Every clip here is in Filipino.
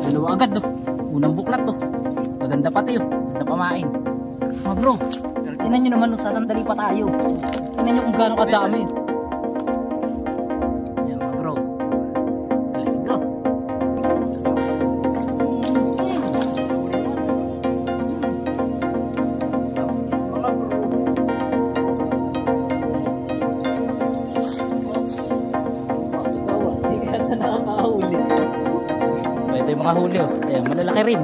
Dalawa agad no. Unang buklat to. Maganda pati oh. Maganda pamain. Mga bro, tingnan nyo naman no, sasandali pa tayo. Tingnan nyo kung gaano kadami. Yan mga bro. Let's go. Ito yung mga huli oh. Ayan, malalaki rin.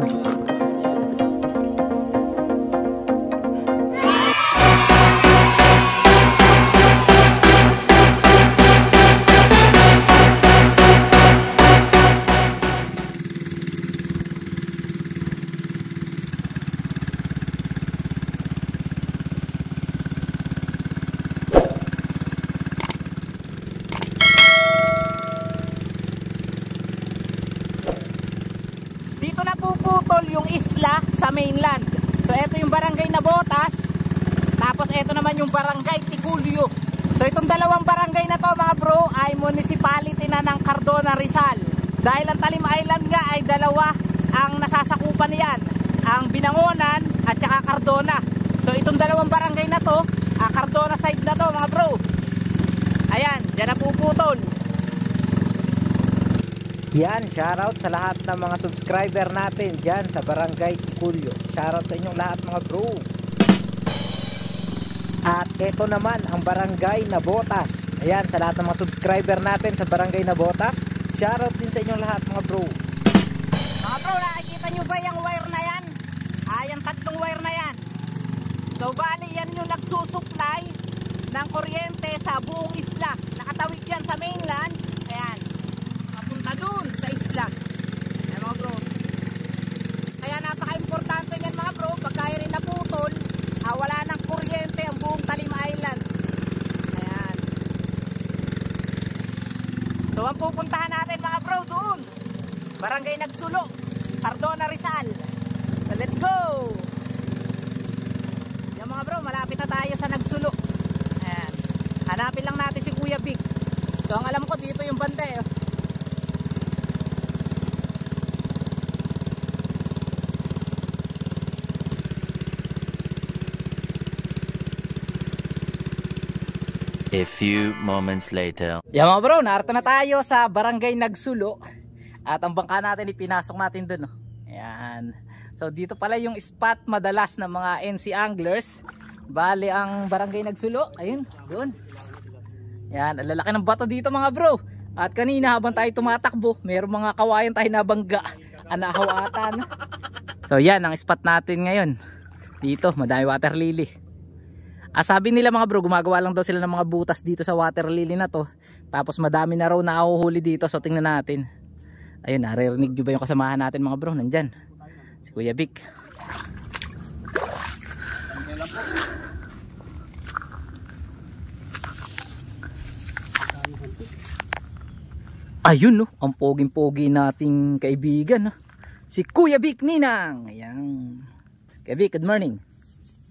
Dito na puputol yung isla sa mainland. So ito yung barangay Nabotas. Tapos ito naman yung barangay Tigulyo. So itong dalawang barangay na to mga bro ay municipality na ng Cardona, Rizal. Dahil ang Talim Island nga ay dalawa ang nasasakupan niyan, ang Binangonan at saka Cardona. So itong dalawang barangay na to, Cardona side na to mga bro. Ayan, dyan na puputol. Yan, shoutout sa lahat ng mga subscriber natin dyan sa Barangay Tigulyo. Shoutout sa inyong lahat mga bro. At ito naman ang Barangay Nabotas. Ayan, sa lahat ng mga subscriber natin sa Barangay Nabotas, shoutout din sa inyong lahat mga bro. Mga bro, nakikita nyo ba yung wire na yan? Yung tatlong wire na yan. So bali yan yung nagsusupply ng kuryente sa buong isla. Nakatawid yan sa mainland. Ayan, papunta dun sa isla. Ayan mga bro. Kaya napaka-importante yan mga bro. Pagka rin naputol, wala nang kuryente ang buong Talim Island. Ayan. So ang pupuntahan natin mga bro doon, Barangay Nagsulo, Cardona, Rizal. So let's go. Yan mga bro, malapit na tayo sa Nagsulo. Ayan. Hanapin lang natin si Kuya Big. So ang alam ko dito yung banda eh. A few moments later. Yan mga bro, narito na tayo sa Barangay Nagsulo. At ang bangka natin ipinasok natin dun. Ayan. So dito pala yung spot madalas ng mga NC anglers. Bali ang Barangay Nagsulo. Ayun, doon. Yan, ang lalaki ng bato dito mga bro. At kanina habang tayo tumatakbo, mayroong mga kawayan tayo nabangga. Anahawatan. So yan ang spot natin ngayon. Dito, madami water lily. Sabi nila mga bro, gumagawa lang daw sila ng mga butas dito sa water lily na to. Tapos madami na raw na nahuhuli dito. So tingnan natin. Ayun, naririnig nyo ba yung kasamahan natin mga bro? Nandyan, si Kuya Vic. Ayun no, ang poging-pogi nating kaibigan no? Si Kuya Vic Ninang. Ayan. Kuya Vic, good morning.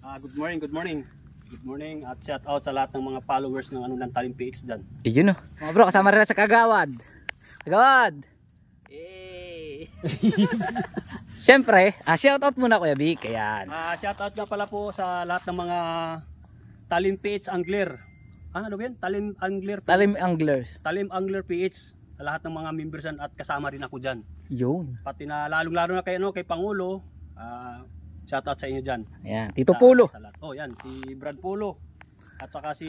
Good morning, good morning. Good morning at shout out sa lahat ng mga followers ng ng Talim PH dyan. Ayun no. Mga bro, kasama rin sa Kagawad. Kagawad! Hey! Siyempre, shout out muna Kuya Vic. Ayan. Shout out na pala po sa lahat ng mga Talim PH Angler. Ano ba yan? Talim Angler PH. Talim Anglers. Talim Angler PH. Sa lahat ng mga members at kasama rin ako dyan. Yun. Pati na lalong-lalo na kay Pangulo. Shout out sa inyo dyan. Ayan, Tito Pulo. Oh, yan, si Brad Pulo. At saka si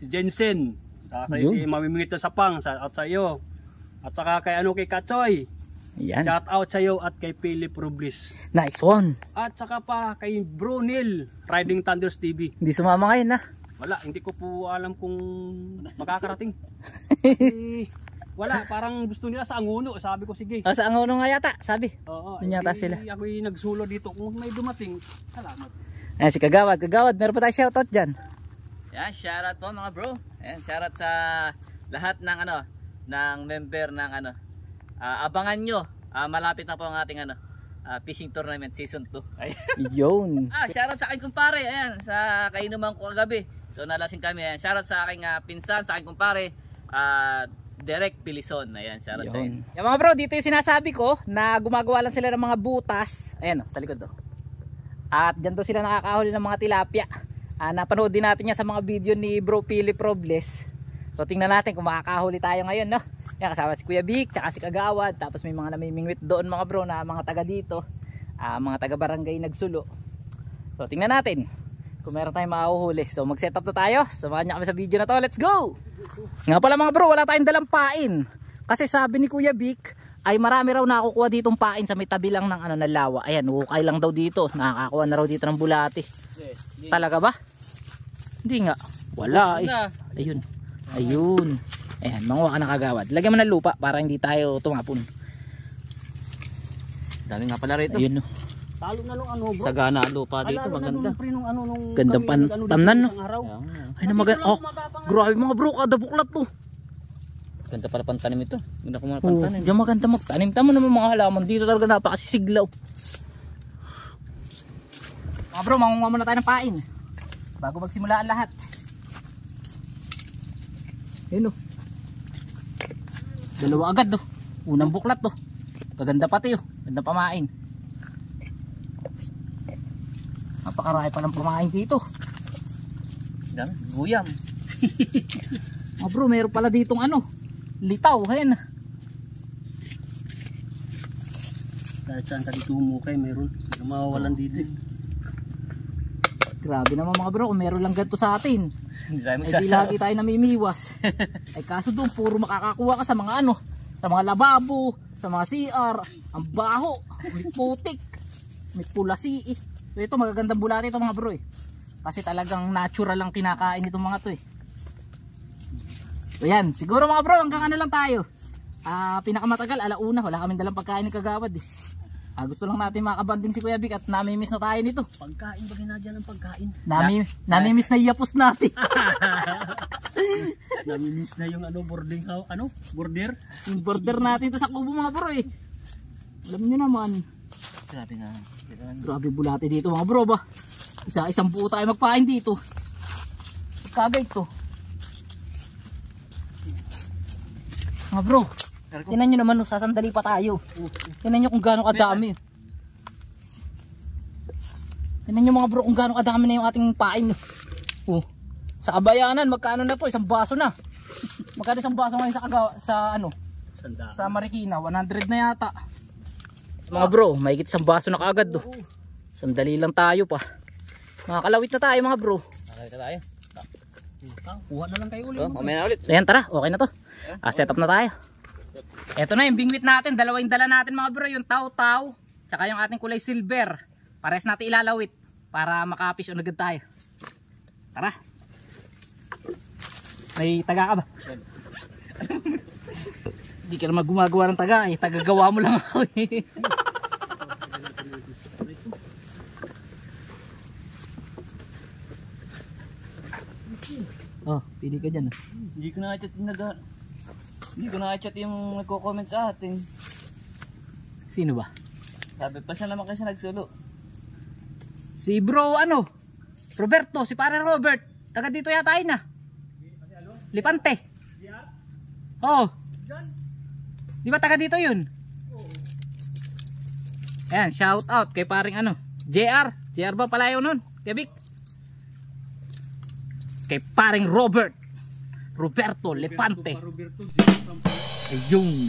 Jensen. Saka si Mamimingit na Sapang, shout out sa iyo. At saka kay kay Kachoy. Ayan. Shout out sa iyo at kay Philip Robles. Nice one. At saka pa kay Bro Neil, Riding Thunders TV. Hindi sumama ngayon na. Wala, hindi ko po alam kung makakarating. Wala, parang gusto nila sa Anguno. Sabi ko sige. Sa Anguno nga yata, sabi. Oo, doon yata sila. Ako'y nagsulo dito. Kung may dumating, salamat. Ayan si Kagawad. Kagawad, meron pa tayo shoutout dyan. Yan, shoutout po mga bro. Ayan, shoutout sa lahat ng ng member ng abangan nyo. Malapit na po ang ating fishing tournament season 2. Yun. Shoutout sa aking kumpare. Ayan, sa kainuman ko kagabi. So nalasing kami. Ayan, shoutout sa aking pinsan, sa aking kumpare. Derek Pilison. Ayan, shoutout sa inyo. Yung mga bro, dito yung sinasabi ko na gumagawa lang sila ng mga butas. Ayan sa likod At dyan daw sila nakakahuli ng mga tilapia. Napanood din natin yan sa mga video ni Bro Philip Robles. So tingnan natin kung makakahuli tayo ngayon, no? Yan, kasama si Kuya Vic, tsaka si Kagawad. Tapos may mga namimingwit doon mga bro na mga taga dito. Mga taga barangay Nagsulo. So tingnan natin kung meron tayong mahuhuli. So mag setup na tayo. Samahan niyo kami sa video na to. Let's go! Nga pala mga bro, wala tayong dalang pain. Kasi sabi ni Kuya Vic ay marami raw nakukuha ditong pain sa may tabi lang ng ng lawa. Ayan, ukay lang daw dito. Nakakakuha na raw dito ng bulati. Talaga ba? Hindi nga. Wala Ayun. Ayun. Ayan, manguha ka ng Kagawad. Lagyan mo ng lupa para hindi tayo tumapon. Dami nga pala rito. Ayun, no. Talo na lang bro. Sagana lupa dito, maganda. Gandang tamnan, no. Ay na maganda. Oh, grabe mga bro, kada buklat to. Ganda para pantanim ito. Ganda ko mga pantanim. Diyan maganda magtanim. Tama naman mga halaman dito, talaga napakasiglaw. Mga bro, mangunguha muna tayo ng pain bago magsimula ang lahat. Ayun, oh. Dalawa agad, oh. Unang buklat, oh. Kaganda pati, oh. Ganda pamain. Napakarami pa ng pamain dito. Dami, guyam. Mga bro, meron pala ditong litaw. Ayan. Kahit saan ka dito humukay, meron. Mawawalan dito. Grabe naman mga bro, kung meron lang ganito sa atin. Di lagi tayo namimiwas. Ay kaso doon, puro makakakuha ka sa mga sa mga lababo, sa mga CR. Ang baho, may putik, may pulasi. So ito, magagandang bulati ito mga bro kasi talagang natural lang kinakain itong mga to So yan, siguro mga bro, hanggang lang tayo. Pinakamatagal, alauna, wala kaming dalang pagkain ng Kagawad gusto lang natin makabanding si Kuya Vic at namimiss na tayo nito. Pagkain ba ginadya ng pagkain? Namimiss na iyapos natin. Namimiss na yung boarding house, border? Yung border natin ito sa kubo mga bro Alam niyo naman. Grabe nga. Grabe bulati dito mga bro ba. Isang buo tayo magpain dito. Kagay to. Mga bro, tinan nyo naman, sasandali pa tayo. Tinan nyo kung gaano kadami. Tinan nyo mga bro kung gaano kadami na yung ating pain. Sa Kabayanan, magkano na to? Isang baso na. Magkano isang baso ngayon sa Marikina? 100 na yata. Mga bro, mahigit isang baso na kaagad. Sandali lang tayo pa. Makakalawit na tayo mga bro. Makakita tayo. Kuha na lang kayo ulit. Mamaya na ulit. So yan, tara, okay na to. Set up na tayo. Eto na yung bingwit natin, dalawang dala natin mga bro, yung taw-taw tsaka yung ating kulay silver. Pares natin ilalawit para makapish on agad tayo. Tara. May taga ka ba? Hindi ka naman gumagawa ng taga tagagawa mo lang ako Oh, pili ka dyan Hindi ko na-chat yung nagko-comment sa atin. Sino ba? Sabi pa siya naman kasi nagsulo. Si bro Roberto, si pare Robert. Taga dito yata yun Lipante. Oh. Di ba taga dito yun? Ayan, shout out kay paring JR ba pala yun nun? Kebik. Kay paring Roberto Lipante. Ayun.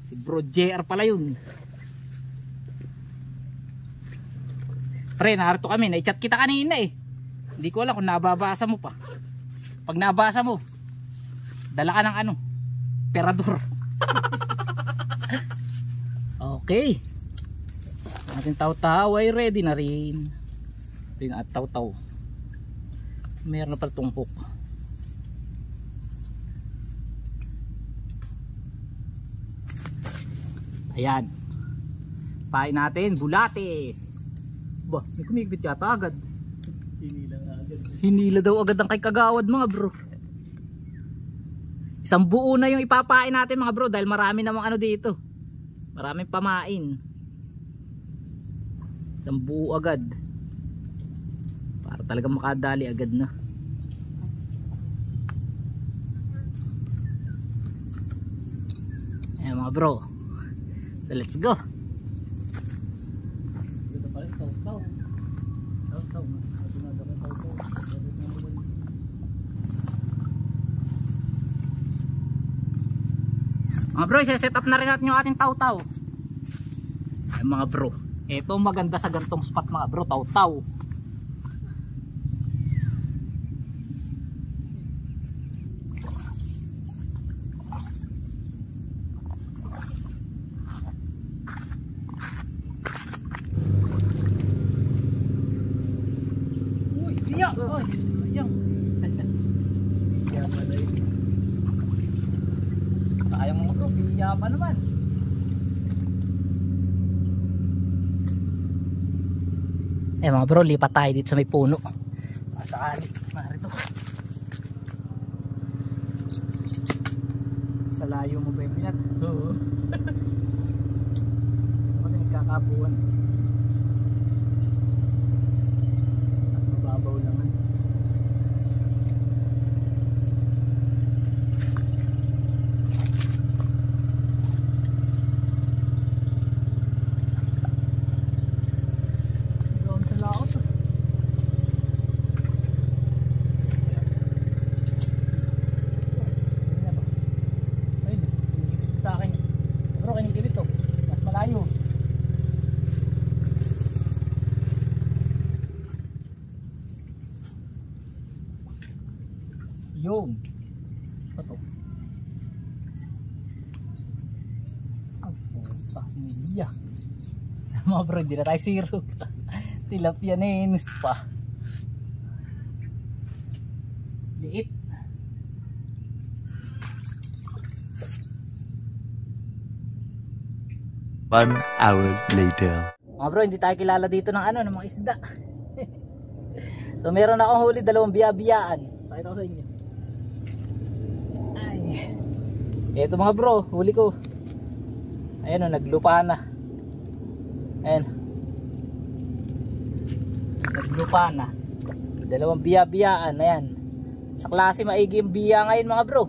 Si bro JR pala yun. Pre, narito kami. Na-chat kita kanina Hindi ko alam kung nababasa mo pa. Pag nabasa mo, dala ka ng perador. Okay. Ating taw-taw ay ready na rin. Ito yung taw-taw. Meron na pala tungkok. Ayan. Pain natin, bulate. Ba, may kumigpit yata agad. Hinila daw agad ang kay Kagawad mga bro. Isang buo na yung ipapain natin mga bro dahil marami namang dito. Maraming pamain. Isang buo agad. Para talaga makadali agad na. Ayan mga bro. So let's go. Dito pa rin, taw-taw. Taw-taw. Mga bro, set up na rin natin yung ating taw-taw. Ayan mga bro. Ito maganda sa gantong spot mga bro, taw-taw. Oy, sayang. Biya pa na yun. Sayang mo bro, biya pa naman. Mga bro, lipat tayo dito sa may puno. Masakali, narito. Sa layo mo ba yung pinat? Oo. Kasi nagkakabuan. Babaw lang. Doon sa laot. Ayun, kinikit sa akin. Bro, kinikit to. Mas malayo. Yun. Ito. Ang puta, sinilya. Mga bro, hindi na tayo zero. Tilapia nenus pa. Liit. One hour later. Mga bro, hindi tayo kilala dito ng ng mga isda. So meron akong huli, 2 biya-biyaan. Pakita ko sa inyo. Ay. Ito mga bro, huli ko. Ayan o, naglupa na. Ayan. Naglupa na. 2 biya-biyaan. Ayan. Sa klase maigi yung biya ngayon mga bro.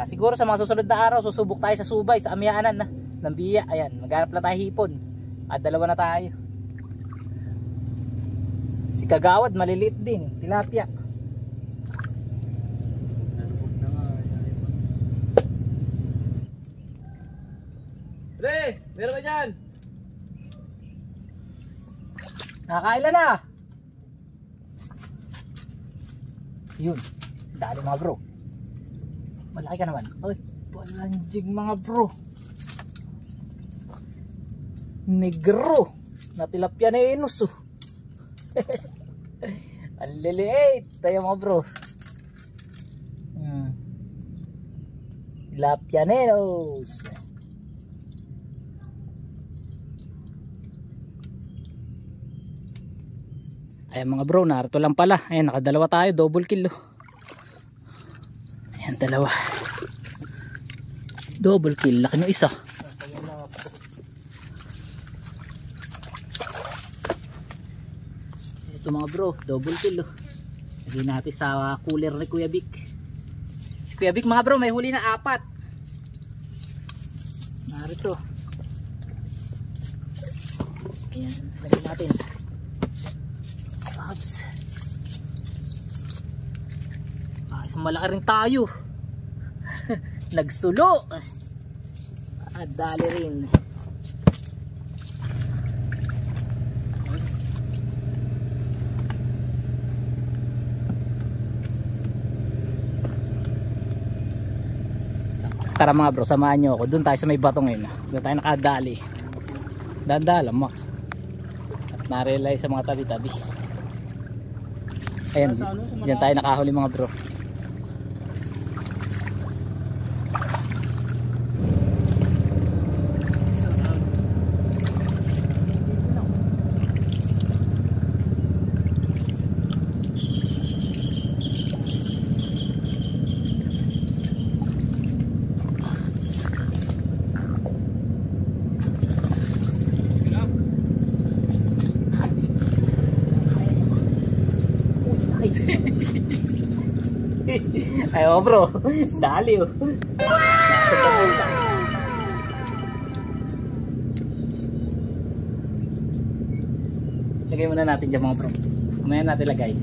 Siguro sa mga susunod na araw, susubok tayo sa subay, sa amyanan na ng biya. Ayan, maghanap na tayo hipon. At 2 na tayo. Si kagawad maliliit din, tilapia. Pre, meron ka dyan? Nakakailan na. Yun, dali mga bro. Malaki ka naman. Ay, palanjig mga bro. Negro na tilapia na inus. Ang liliit tayo mga bro. Tilapia na inus. Ayan mga bro, narito lang pala. Ayan, nakadalawa tayo, double kill. Ayan, 2. Double kill, laki ng isa. Ito mga bro, double kill. Lagyan natin sa cooler ni Kuya Vic. Si Kuya Vic mga bro, may huli na 4. Narito. Ayan, lagyan natin. Oops. Isang malaki rin tayo. Nagsulo. Dali rin. Tara mga bro, samahan nyo ako. Doon tayo sa may bato ngayon. Doon tayo nakadali. Dandala mo. At na-realize sa mga tabi-tabi. Ayan, dyan tayo nakahuli mga bro. Ayo bro, dali oh. Lagay muna natin dyan mga bro. Mamaya natin lagay.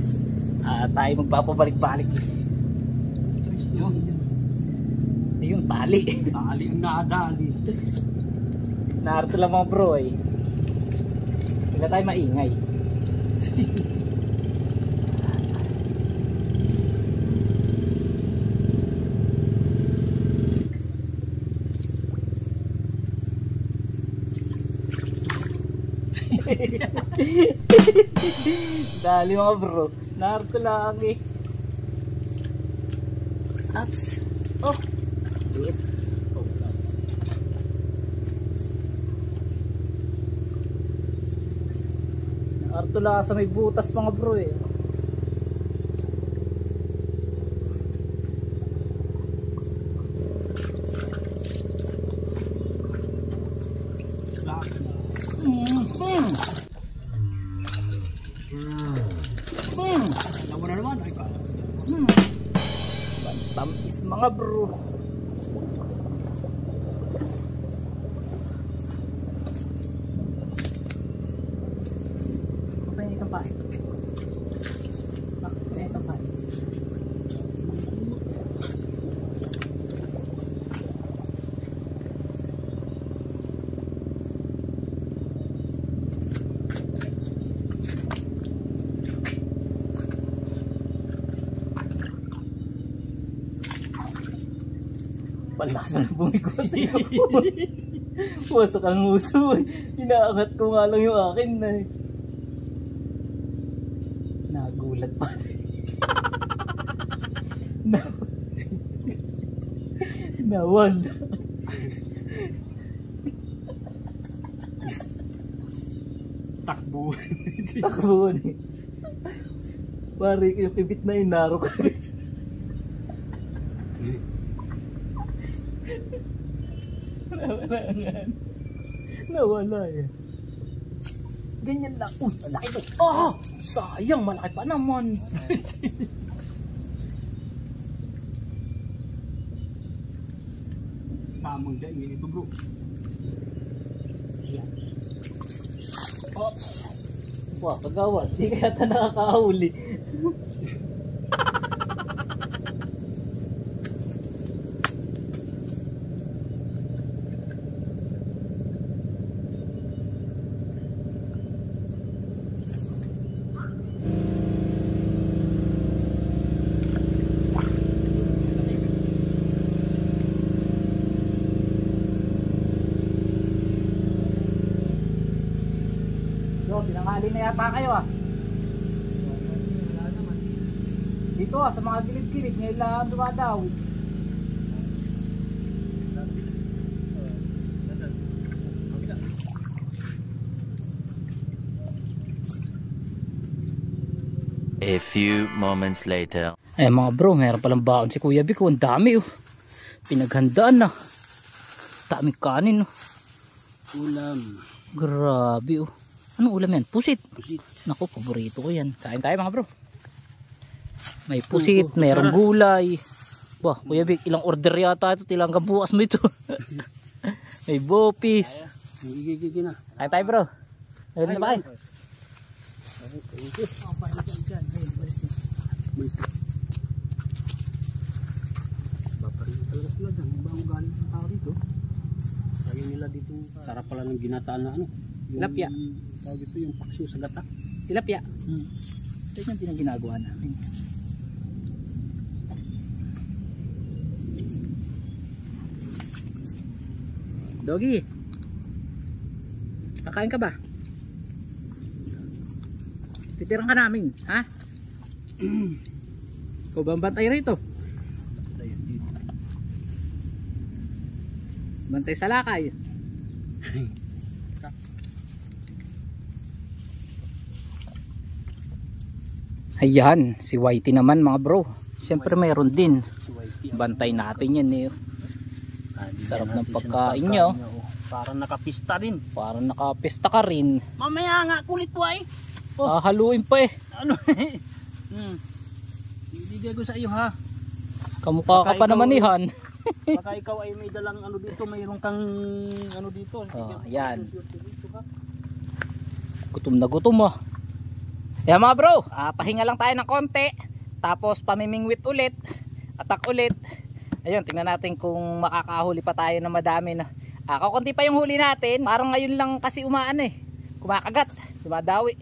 Tayo magpapabalik-balik. Ayun, tali. Tali ang nadali. Narito lang mga bro eh. Hindi tayo maingay. Dali mga bro. Narito lang eh. Ups. Oh. Liit. Narito lang sa may butas mga bro eh. Alam mo na naman. Ay, Tamis mga bro. Apa yung isang pahay? Apa yung isang pahay? Palakas mo na bumiko sa iyo. Wasak ang uso eh. Inaangat ko nga lang yung akin na eh. Nagulat pa. Nawala. takbo. Takbo eh. Pari yung kibit na inaro ka. Nawala eh. Ganyan lang. Uy, malaki to. Oh! Sayang, malaki pa naman. Tamang dyan, ganito bro. Ayan. Oops. Wah, kagawad. Di kaya ata nakakahuli. Tinanghali na yata kayo ah. Dito ah, sa mga gilid-gilid ngayon lang dumadaw. A few moments later. Eh mga bro, meron palang baon si Kuya Biko. Ang dami oh. Pinaghandaan na. Daming kanin oh. Ulam. Grabe oh. Anong ulam yan? Pusit. Pusit. Naku, paborito ko yan. Kain tayo mga bro. May pusit, merong gulay. Wah, Kuya Bik, ilang order yata ito. Tilang bukas mo ito. May bopis. Gigigigin na. Kain tayo bro. Ayun na ba kayo? Baparin talaga sila dyan. Iba ang galing ng tao dito. Kaya nila dito. Sarap pala ng ginataan na ano. Tilapia. Tawag ito yung paksiw sa gata. Tilapia. Ito yung din ang ginagawa namin. Doggy. Kakain ka ba? Titirang ka namin, ha? Ikaw ba ang bantay rito? Bantay sa lakay. Ayan, si Whitey naman mga bro. Siyempre mayroon din. Bantay natin yan eh. Sarap ng pagkain nyo. Parang nakapista rin. Parang nakapesta ka rin. Mamaya nga kulit po ay. Haluin pa eh. Ano eh. Ibigay ko sa iyo ha. Kamukha ka pa naman ihan. Baka ikaw ay may dalang ano dito. Mayroon kang ano dito. Ayan. Gutom na gutom ah. Yan mga bro, pahinga lang tayo ng konti. Tapos pamimingwit ulit. Atak ulit. Ayun, tingnan natin kung makakahuli pa tayo na madami na. Kakunti pa yung huli natin. Parang ngayon lang kasi umaan eh. Kumakagat, dumadawi.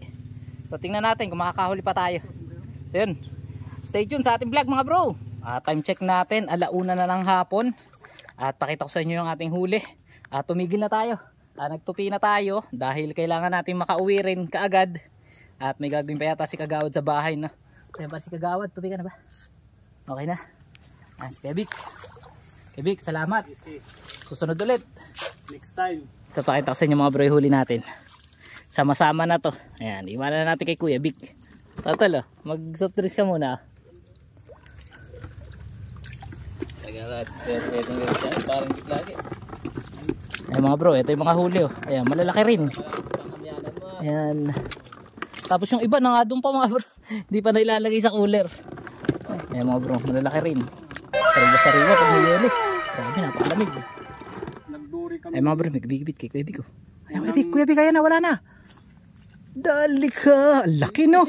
So tingnan natin kung makakahuli pa tayo. So yun, stay tuned sa ating vlog mga bro. Time check natin, 1:00 na ng hapon. At pakita ko sa inyo yung ating huli. Tumigil na tayo. Nagtupi na tayo dahil kailangan natin makauwi rin kaagad. At may gagawin pa yata si Kagawad sa bahay na. Kaya ba si Kagawad, tupi ka na ba? Okay na. Si Kebik. Kebik, salamat. Susunod ulit. Next time. So pakita ko sa inyo mga bro yung huli natin. Sama-sama na to. Ayan, iwanan na natin kay Kuya Bik. Total mag soft drinks ka muna. Parang big lagi. Ayan mga bro, ito yung mga huli Ayan, malalaki rin. Ayan. Tapos yung iba na nga doon pa mga bro. Hindi pa na ilalagay sa cooler. Ayan mga bro, malalaki rin. Sariwa-sariwa pag may yelo. Grabe, napakalamig. Nagduri kami. Ayan mga bro, may kabigibit kay Kuya Bik Ayan Kuya Bik, kaya na, wala na. Dali ka. Laki no.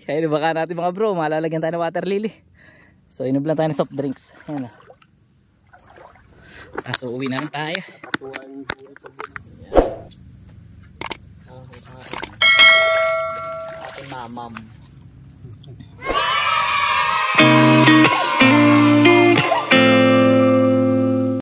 Ayun, baka natin mga bro, malalagyan tayo ng water lily. So inom lang tayo ng soft drinks. Ayan so uwi na lang tayo. Ating mamam.